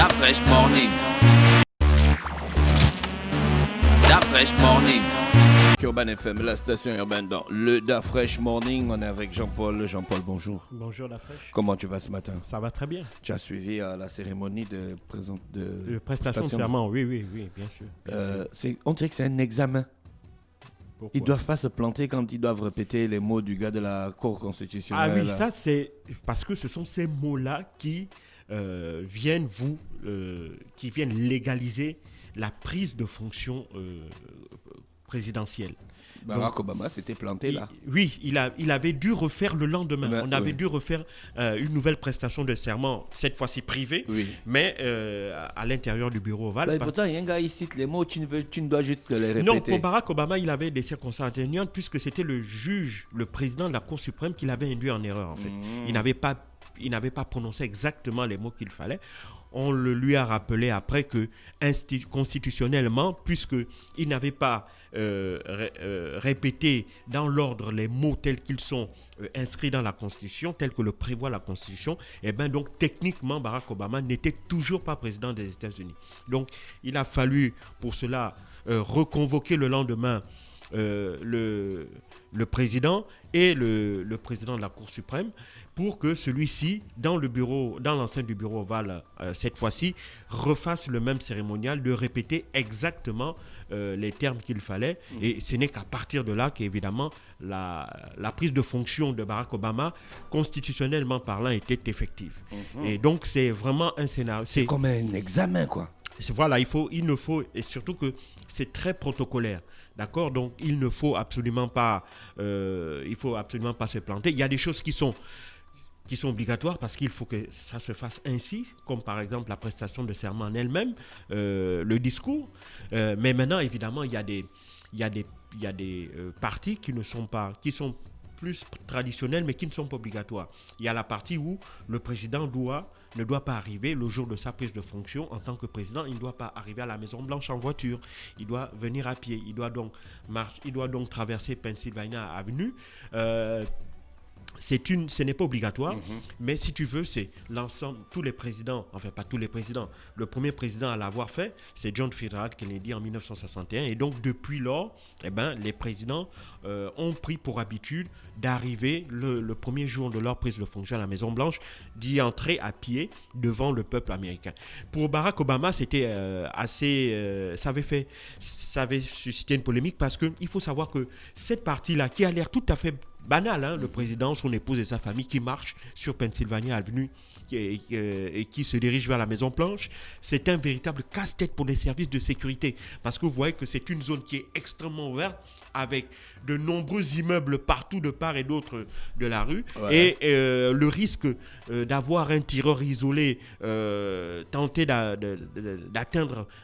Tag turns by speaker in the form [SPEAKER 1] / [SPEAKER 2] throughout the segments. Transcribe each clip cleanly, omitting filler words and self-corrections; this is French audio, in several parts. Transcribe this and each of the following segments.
[SPEAKER 1] Fresh Morning. Fresh Morning.
[SPEAKER 2] Urban FM, la station urbaine dans le Da Fresh Morning. On est avec Jean-Paul. Jean-Paul, bonjour.
[SPEAKER 3] Bonjour Da Fresh.
[SPEAKER 2] Comment tu vas ce matin?
[SPEAKER 3] Ça va très bien.
[SPEAKER 2] Tu as suivi la cérémonie de
[SPEAKER 3] prestation de serment, oui, bien sûr.
[SPEAKER 2] On dirait que c'est un examen.
[SPEAKER 3] Pourquoi?
[SPEAKER 2] Ils ne doivent pas se planter quand ils doivent répéter les mots du gars de la Cour constitutionnelle.
[SPEAKER 3] Ah oui, ça c'est parce que ce sont ces mots-là qui viennent légaliser la prise de fonction présidentielle.
[SPEAKER 2] Barack Obama s'était planté là.
[SPEAKER 3] Oui, il avait dû refaire le lendemain. On avait dû refaire une nouvelle prestation de serment, cette fois-ci privée, mais à l'intérieur du bureau ovale.
[SPEAKER 2] Pourtant, il y a un gars, il cite les mots, tu ne dois juste les répéter.
[SPEAKER 3] Non, pour Barack Obama, il avait des circonstances atténuantes puisque c'était le juge, le président de la Cour suprême qui l'avait induit en erreur en fait. Il n'avait pas prononcé exactement les mots qu'il fallait. On le lui a rappelé après que constitutionnellement, puisqu'il n'avait pas répété dans l'ordre les mots tels qu'ils sont inscrits dans la Constitution, tels que le prévoit la Constitution, et bien donc techniquement Barack Obama n'était toujours pas président des États-Unis. Donc il a fallu pour cela reconvoquer le lendemain le président et le président de la Cour suprême pour que celui-ci, dans l'enceinte du bureau ovale, cette fois-ci, refasse le même cérémonial, de répéter exactement les termes qu'il fallait. Et ce n'est qu'à partir de là qu'évidemment, la prise de fonction de Barack Obama, constitutionnellement parlant, était effective. Et donc, c'est vraiment un scénario.
[SPEAKER 2] C'est comme un examen, quoi.
[SPEAKER 3] Voilà, il ne faut, et surtout que c'est très protocolaire. D'accord, donc il ne faut absolument pas, se planter. Il y a des choses qui sont obligatoires parce qu'il faut que ça se fasse ainsi, comme par exemple la prestation de serment en elle-même, le discours. Mais maintenant, évidemment, il y a des parties qui sont plus traditionnelles, mais qui ne sont pas obligatoires. Il y a la partie où le président ne doit pas arriver le jour de sa prise de fonction en tant que président. Il ne doit pas arriver à la Maison-Blanche en voiture. Il doit venir à pied. Il doit donc traverser Pennsylvania Avenue. Ce n'est pas obligatoire, mais si tu veux, c'est l'ensemble, tous les présidents, enfin pas tous les présidents, le premier président à l'avoir fait, c'est John Fitzgerald Kennedy en 1961, et donc depuis lors, les présidents ont pris pour habitude d'arriver le premier jour de leur prise de fonction à la Maison-Blanche, d'y entrer à pied devant le peuple américain. Pour Barack Obama, c'était ça avait suscité une polémique parce qu'il faut savoir que cette partie-là, qui a l'air tout à fait banal, le président, son épouse et sa famille qui marchent sur Pennsylvania Avenue et qui se dirigent vers la Maison-Blanche, c'est un véritable casse-tête pour les services de sécurité parce que vous voyez que c'est une zone qui est extrêmement ouverte avec de nombreux immeubles partout de part et d'autre de la rue et le risque d'avoir un tireur isolé tenter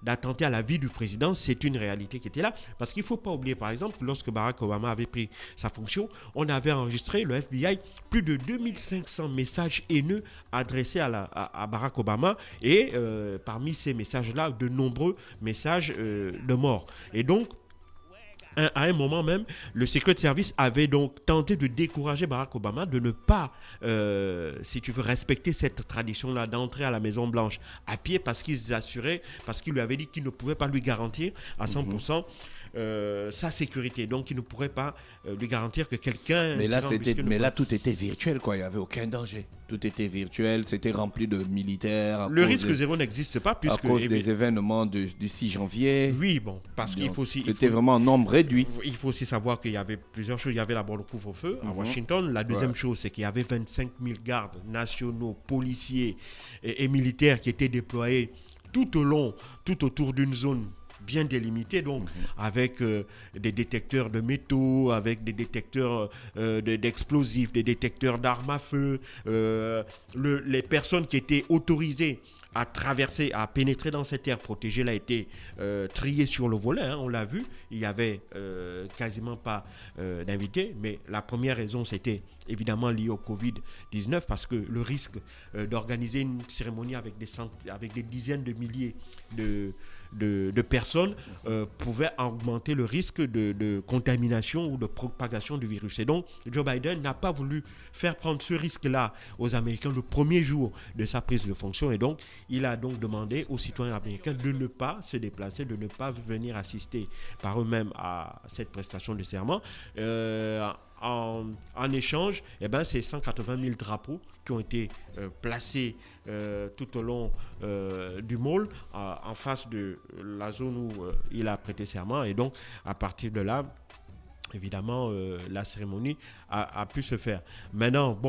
[SPEAKER 3] d'attenter à la vie du président, c'est une réalité qui était là parce qu'il ne faut pas oublier par exemple que lorsque Barack Obama avait pris sa fonction, on avait enregistré, le FBI, plus de 2500 messages haineux adressés à Barack Obama et parmi ces messages-là, de nombreux messages de mort. Et donc, à un moment même, le Secret Service avait donc tenté de décourager Barack Obama de ne pas, si tu veux, respecter cette tradition-là d'entrer à la Maison-Blanche à pied parce qu'il lui avait dit qu'il ne pouvait pas lui garantir à 100% sa sécurité. Donc, il ne pourrait pas lui garantir que quelqu'un...
[SPEAKER 2] Mais là, tout était virtuel, quoi. Il n'y avait aucun danger. Tout était virtuel, c'était rempli de militaires.
[SPEAKER 3] Le risque zéro n'existe pas puisque...
[SPEAKER 2] À cause des événements du 6 janvier.
[SPEAKER 3] Oui, bon, parce qu'il faut aussi...
[SPEAKER 2] C'était vraiment un nombre réduit.
[SPEAKER 3] Il faut aussi savoir qu'il y avait plusieurs choses. Il y avait d'abord le couvre-feu à Washington. La deuxième chose, c'est qu'il y avait 25 000 gardes nationaux, policiers et militaires qui étaient déployés tout autour d'une zone bien délimité, donc avec des détecteurs de métaux, avec des détecteurs d'explosifs, des détecteurs d'armes à feu. Les personnes qui étaient autorisées à traverser, à pénétrer dans cette aire protégée, là, été triées sur le volet, on l'a vu. Il n'y avait quasiment pas d'invités, mais la première raison, c'était évidemment lié au Covid-19, parce que le risque d'organiser une cérémonie avec des dizaines de milliers de personnes pouvait augmenter le risque de contamination ou de propagation du virus. Et donc, Joe Biden n'a pas voulu faire prendre ce risque-là aux Américains le premier jour de sa prise de fonction. Et donc, il a donc demandé aux citoyens américains de ne pas se déplacer, de ne pas venir assister par eux-mêmes à cette prestation de serment. En échange, c'est 180 000 drapeaux qui ont été placés tout au long du mall, en face de la zone où il a prêté serment. Et donc, à partir de là, évidemment, la cérémonie a pu se faire. Maintenant,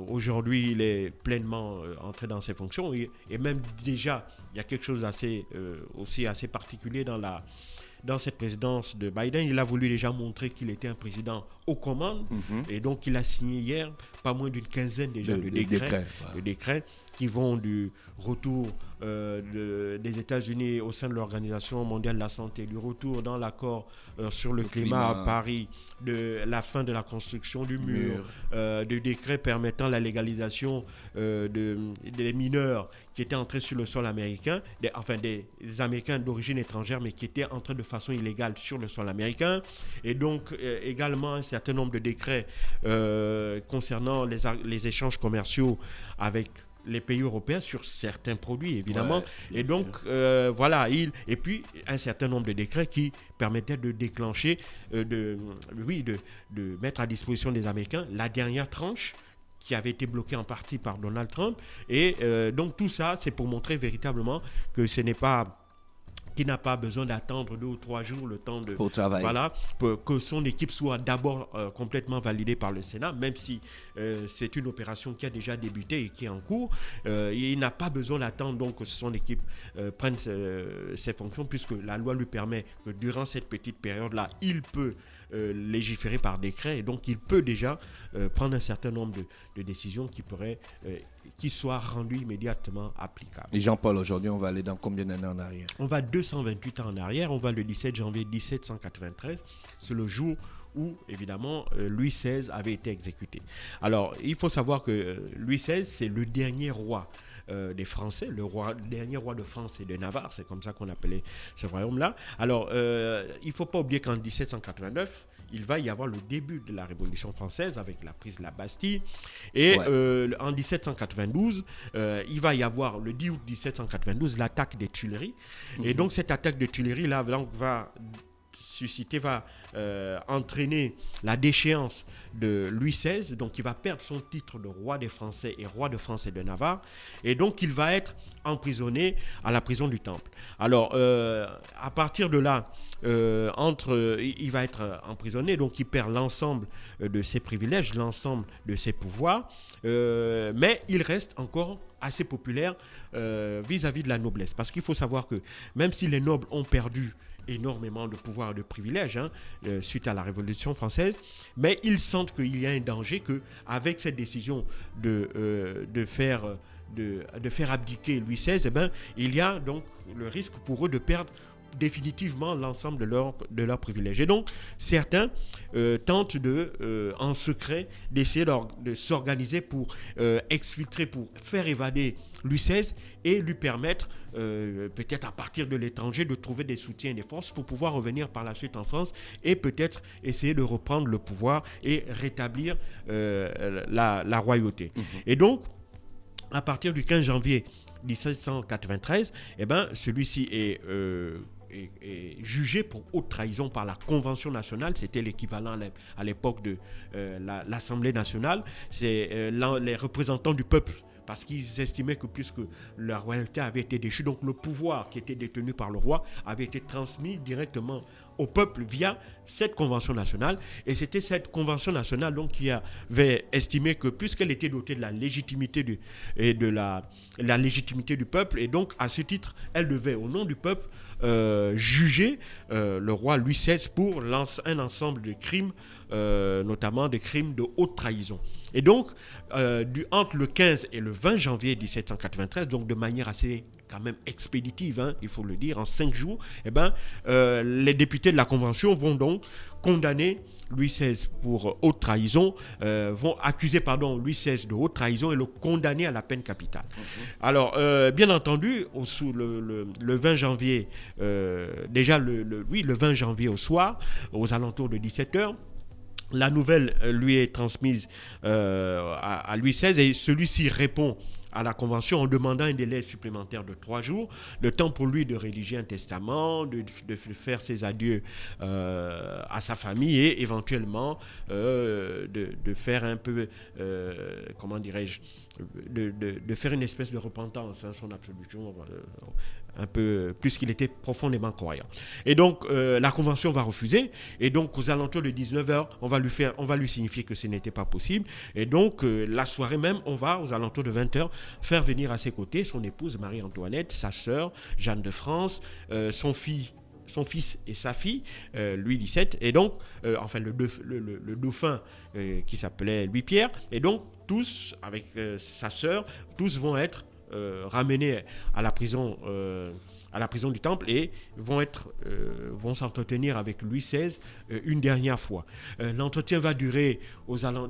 [SPEAKER 3] aujourd'hui, il est pleinement entré dans ses fonctions. Et même déjà, il y a quelque chose aussi assez particulier dans cette présidence de Biden. Il a voulu déjà montrer qu'il était un président aux commandes. Et donc, il a signé hier pas moins d'une quinzaine déjà de décrets qui vont du retour des États-Unis au sein de l'Organisation mondiale de la santé, du retour dans l'accord sur le climat à Paris, de la fin de la construction du mur, de décrets permettant la légalisation des mineurs qui étaient entrés sur le sol américain, des Américains d'origine étrangère, mais qui étaient entrés de façon illégale sur le sol américain. Et donc, également, un certain nombre de décrets concernant les échanges commerciaux avec les pays européens sur certains produits, évidemment. Et donc, et puis un certain nombre de décrets qui permettaient de déclencher, de mettre à disposition des Américains la dernière tranche qui avait été bloquée en partie par Donald Trump. Et donc, tout ça, c'est pour montrer véritablement que ce n'est pas... qui n'a pas besoin d'attendre 2 ou 3 jours le temps de pour que son équipe soit d'abord complètement validée par le Sénat, même si c'est une opération qui a déjà débuté et qui est en cours. Il n'a pas besoin d'attendre donc que son équipe prenne ses fonctions, puisque la loi lui permet que durant cette petite période-là, il peut légiférer par décret, et donc il peut déjà prendre un certain nombre de décisions qui soient rendues immédiatement applicables.
[SPEAKER 2] Et Jean-Paul, aujourd'hui, on va aller dans combien d'années en arrière?
[SPEAKER 3] On va 228 ans en arrière, on va le 17 janvier 1793, c'est le jour où, évidemment, Louis XVI avait été exécuté. Alors, il faut savoir que Louis XVI, c'est le dernier roi des Français, le dernier roi de France et de Navarre, c'est comme ça qu'on appelait ce royaume-là. Alors, il ne faut pas oublier qu'en 1789, il va y avoir le début de la Révolution française avec la prise de la Bastille. Et en 1792, il va y avoir, le 10 août 1792, l'attaque des Tuileries. Et donc, cette attaque des Tuileries-là va entraîner la déchéance de Louis XVI, donc il va perdre son titre de roi des Français et roi de France et de Navarre, et donc il va être emprisonné à la prison du Temple. Alors, à partir de là, il va être emprisonné, donc il perd l'ensemble de ses privilèges, l'ensemble de ses pouvoirs, mais il reste encore assez populaire vis-à-vis de la noblesse, parce qu'il faut savoir que même si les nobles ont perdu énormément de pouvoir et de privilèges suite à la Révolution française, mais ils sentent qu'il y a un danger, qu'avec cette décision de faire abdiquer Louis XVI, il y a donc le risque pour eux de perdre définitivement l'ensemble de leurs privilèges. Et donc, certains tentent en secret d'essayer de s'organiser pour exfiltrer, pour faire évader Louis XVI et lui permettre, peut-être à partir de l'étranger, de trouver des soutiens et des forces pour pouvoir revenir par la suite en France et peut-être essayer de reprendre le pouvoir et rétablir la royauté. Et donc, à partir du 15 janvier 1793, celui-ci est jugé pour haute trahison par la Convention nationale. C'était l'équivalent à l'époque de l'Assemblée nationale. C'est les représentants du peuple, parce qu'ils estimaient que puisque la royauté avait été déchue, donc le pouvoir qui était détenu par le roi avait été transmis directement au peuple via cette convention nationale. Et c'était cette convention nationale donc qui avait estimé que puisqu'elle était dotée de la légitimité la légitimité du peuple, et donc à ce titre elle devait au nom du peuple juger le roi Louis XVI pour un ensemble de crimes, notamment des crimes de haute trahison. Et donc entre le 15 et le 20 janvier 1793, donc de manière assez quand même expéditive, il faut le dire, en 5 jours, les députés de la Convention vont donc condamner Louis XVI pour haute trahison, vont accuser Louis XVI de haute trahison et le condamner à la peine capitale. Alors, bien entendu, le 20 janvier, le 20 janvier au soir, aux alentours de 17h, la nouvelle lui est transmise à Louis XVI et celui-ci répond à la Convention en demandant un délai supplémentaire de 3 jours, le temps pour lui de rédiger un testament, de faire ses adieux à sa famille et éventuellement de faire un peu, comment dirais-je, de faire une espèce de repentance, son absolution, un peu, puisqu'il était profondément croyant. Et donc, la Convention va refuser, et donc aux alentours de 19h, on va lui signifier que ce n'était pas possible, et donc la soirée même, on va, aux alentours de 20h, faire venir à ses côtés son épouse Marie-Antoinette, sa sœur Jeanne de France, son fils et sa fille, Louis XVII, et donc, enfin le dauphin qui s'appelait Louis-Pierre, et donc tous, avec sa sœur, tous vont être ramenés à la prison du Temple et vont s'entretenir avec Louis XVI une dernière fois. L'entretien va durer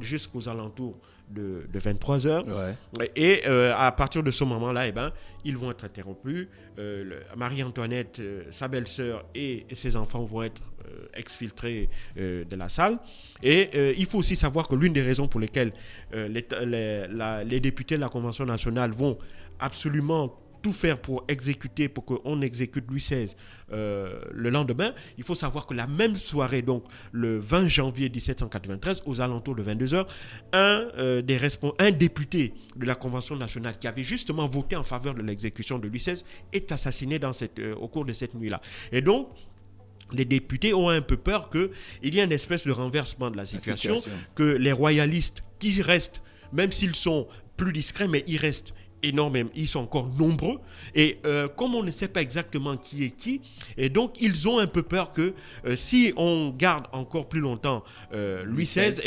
[SPEAKER 3] jusqu'aux alentours de 23 heures. Ouais. Et à partir de ce moment-là, ils vont être interrompus. Marie-Antoinette, sa belle-sœur et ses enfants vont être exfiltrés de la salle. Et il faut aussi savoir que l'une des raisons pour lesquelles les députés de la Convention nationale vont absolument tout faire pour qu'on exécute Louis XVI le lendemain. Il faut savoir que la même soirée, donc le 20 janvier 1793, aux alentours de 22h, un député de la Convention nationale qui avait justement voté en faveur de l'exécution de Louis XVI est assassiné au cours de cette nuit-là. Et donc, les députés ont un peu peur qu'il y ait une espèce de renversement de la situation, que les royalistes qui restent, même s'ils sont plus discrets, mais ils restent énormément, ils sont encore nombreux, et comme on ne sait pas exactement qui est qui, et donc ils ont un peu peur que si on garde encore plus longtemps Louis XVI,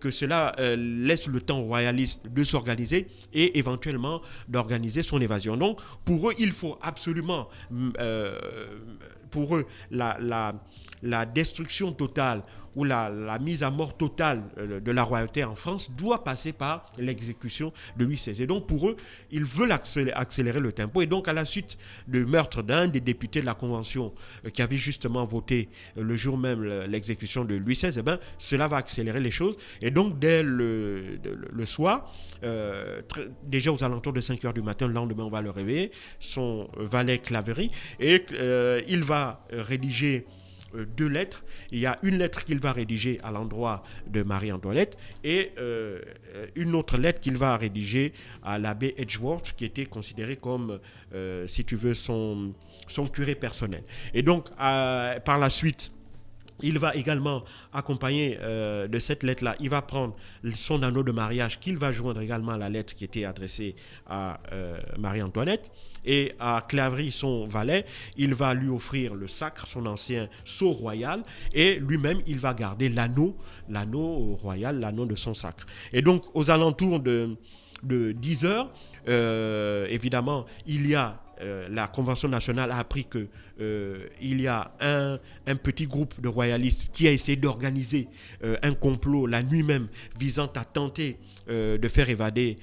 [SPEAKER 3] que cela laisse le temps aux royalistes de s'organiser et éventuellement d'organiser son évasion. Donc pour eux, il faut absolument pour eux la destruction totale ou la mise à mort totale de la royauté en France doit passer par l'exécution de Louis XVI. Et donc pour eux, ils veulent accélérer le tempo. Et donc à la suite du meurtre d'un des députés de la Convention qui avait justement voté le jour même l'exécution de Louis XVI, cela va accélérer les choses. Et donc dès le soir, déjà aux alentours de 5h du matin, le lendemain on va le réveiller, son valet Claverie, et il va rédiger 2 lettres. Il y a une lettre qu'il va rédiger à l'endroit de Marie-Antoinette et une autre lettre qu'il va rédiger à l'abbé Edgeworth, qui était considéré comme, si tu veux, son curé personnel. Et donc, par la suite, il va également accompagner de cette lettre-là, il va prendre son anneau de mariage qu'il va joindre également à la lettre qui était adressée à Marie-Antoinette. Et à Claverie, son valet, il va lui offrir le sacre, son ancien sceau royal, et lui-même, il va garder l'anneau royal, l'anneau de son sacre. Et donc, aux alentours de 10 heures, évidemment, il y a la Convention nationale a appris que il y a un petit groupe de royalistes qui a essayé d'organiser un complot la nuit même visant à tenter de faire évader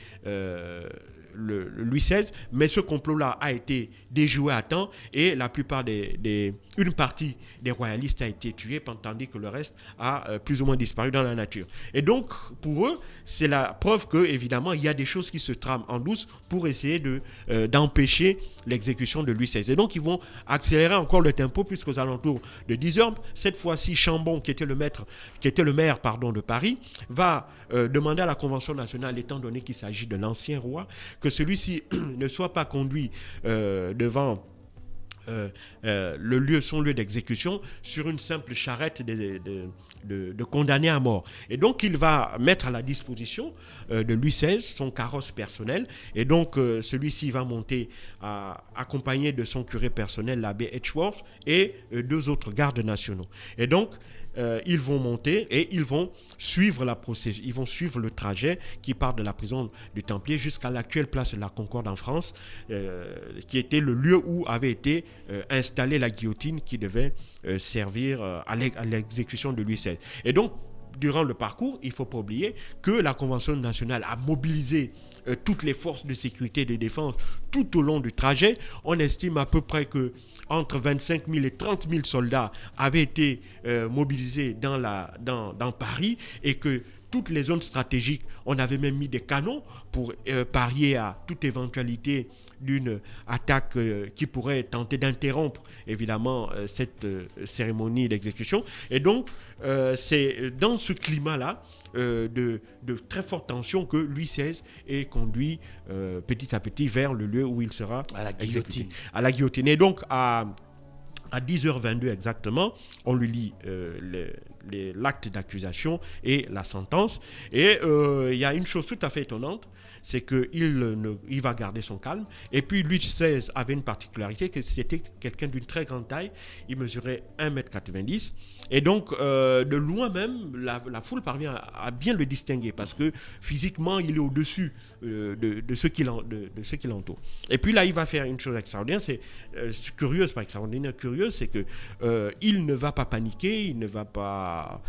[SPEAKER 3] Louis XVI, mais ce complot-là a été déjoué à temps et la plupart une partie des royalistes a été tuée tandis que le reste a plus ou moins disparu dans la nature. Et donc, pour eux, c'est la preuve que, évidemment, il y a des choses qui se trament en douce pour essayer d'empêcher l'exécution de Louis XVI. Et donc, ils vont accélérer encore le tempo puisqu'aux alentours de 10h, cette fois-ci, Chambon, qui était le maire de Paris, va demander à la Convention nationale, étant donné qu'il s'agit de l'ancien roi, que celui-ci ne soit pas conduit devant son lieu d'exécution sur une simple charrette de condamné à mort. Et donc, il va mettre à la disposition de Louis XVI son carrosse personnel. Et donc, celui-ci va monter accompagné de son curé personnel, l'abbé Edgeworth, et 2 autres gardes nationaux. Et donc, ils vont monter et ils vont suivre la procédure, ils vont suivre le trajet qui part de la prison du Templier jusqu'à l'actuelle place de la Concorde en France, qui était le lieu où avait été installée la guillotine qui devait servir à l'exécution de Louis XVI. Et donc, durant le parcours, il ne faut pas oublier que la Convention nationale a mobilisé toutes les forces de sécurité et de défense tout au long du trajet. On estime à peu près que entre 25 000 et 30 000 soldats avaient été mobilisés dans Paris et que toutes les zones stratégiques. On avait même mis des canons pour parier à toute éventualité d'une attaque qui pourrait tenter d'interrompre évidemment cette cérémonie d'exécution. Et donc, c'est dans ce climat-là de très forte tension que Louis XVI est conduit petit à petit vers le lieu où il sera
[SPEAKER 2] à la guillotine.
[SPEAKER 3] exécuté. À la guillotine. Et donc, à 10h22 exactement, on lui lit l'acte d'accusation et la sentence. Et il y a une chose tout à fait étonnante, c'est qu'il va garder son calme. Et puis Louis XVI avait une particularité, que c'était quelqu'un d'une très grande taille. Il mesurait 1,90 m. Et donc, de loin même, la foule parvient à bien le distinguer parce que physiquement, il est au-dessus de ceux qui l'entourent. Et puis là, il va faire une chose extraordinaire, c'est curieuse, pas extraordinaire, curieuse, c'est que il ne va pas paniquer, il ne va pas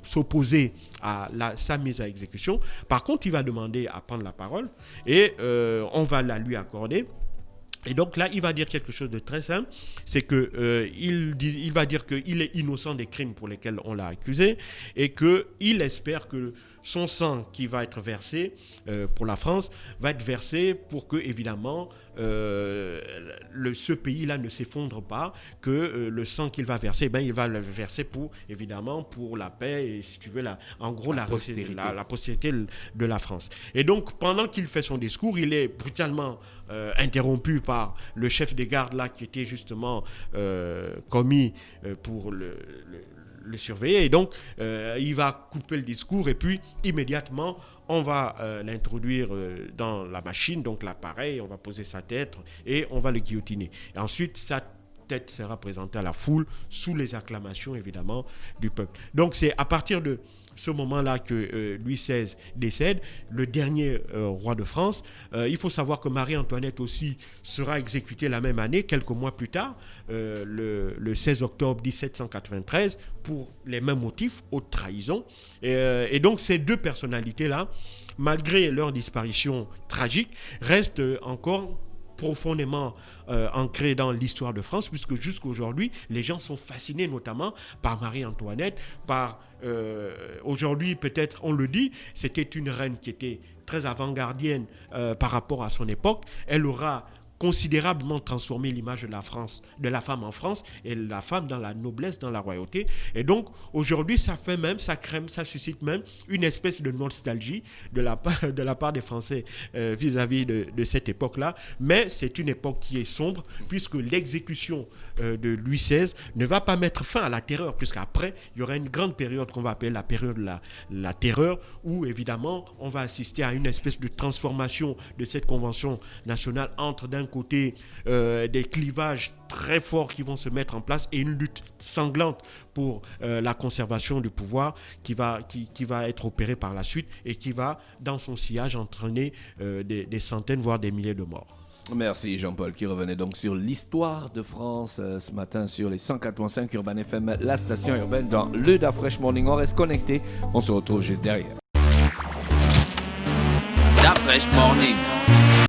[SPEAKER 3] s'opposer à sa mise à exécution. Par contre, il va demander à prendre la parole et on va la lui accorder. Et donc là, il va dire quelque chose de très simple, c'est que il va dire qu'il est innocent des crimes pour lesquels on l'a accusé et qu'il espère que son sang qui va être versé pour la France va être versé pour que, évidemment, ce pays-là ne s'effondre pas, que le sang qu'il va verser, il va le verser pour la paix et, si tu veux, la postérité de la France. Et donc, pendant qu'il fait son discours, il est brutalement interrompu par le chef des gardes là qui était justement commis pour le surveiller. Et donc, il va couper le discours et puis immédiatement, on va l'introduire dans la machine, donc l'appareil, on va poser sa tête et on va le guillotiner. Et ensuite, sa tête sera présentée à la foule sous les acclamations, évidemment, du peuple. Donc, c'est à partir de ce moment-là que Louis XVI décède, le dernier roi de France. Il faut savoir que Marie-Antoinette aussi sera exécutée la même année, quelques mois plus tard, le 16 octobre 1793, pour les mêmes motifs, haute trahison. Et donc ces deux personnalités-là, malgré leur disparition tragique, restent encore profondément ancré dans l'histoire de France, puisque jusqu'à aujourd'hui, les gens sont fascinés notamment par Marie-Antoinette, aujourd'hui, peut-être, on le dit, c'était une reine qui était très avant-gardienne par rapport à son époque. Elle aura considérablement transformé l'image de la femme en France et la femme dans la noblesse, dans la royauté. Et donc, aujourd'hui, ça suscite même une espèce de nostalgie de la part des Français vis-à-vis de cette époque-là. Mais c'est une époque qui est sombre, puisque l'exécution de Louis XVI ne va pas mettre fin à la terreur, puisqu'après, il y aura une grande période qu'on va appeler la période de la terreur, où évidemment, on va assister à une espèce de transformation de cette convention nationale entre, d'un côté, des clivages très forts qui vont se mettre en place et une lutte sanglante pour la conservation du pouvoir qui va être opérée par la suite et qui va, dans son sillage, entraîner des centaines, voire des milliers de morts.
[SPEAKER 2] Merci Jean-Paul qui revenait donc sur l'histoire de France ce matin sur les 104.5 Urban FM, la station urbaine dans le Da Fresh Morning. On reste connecté, on se retrouve juste derrière.
[SPEAKER 1] Da Fresh Morning.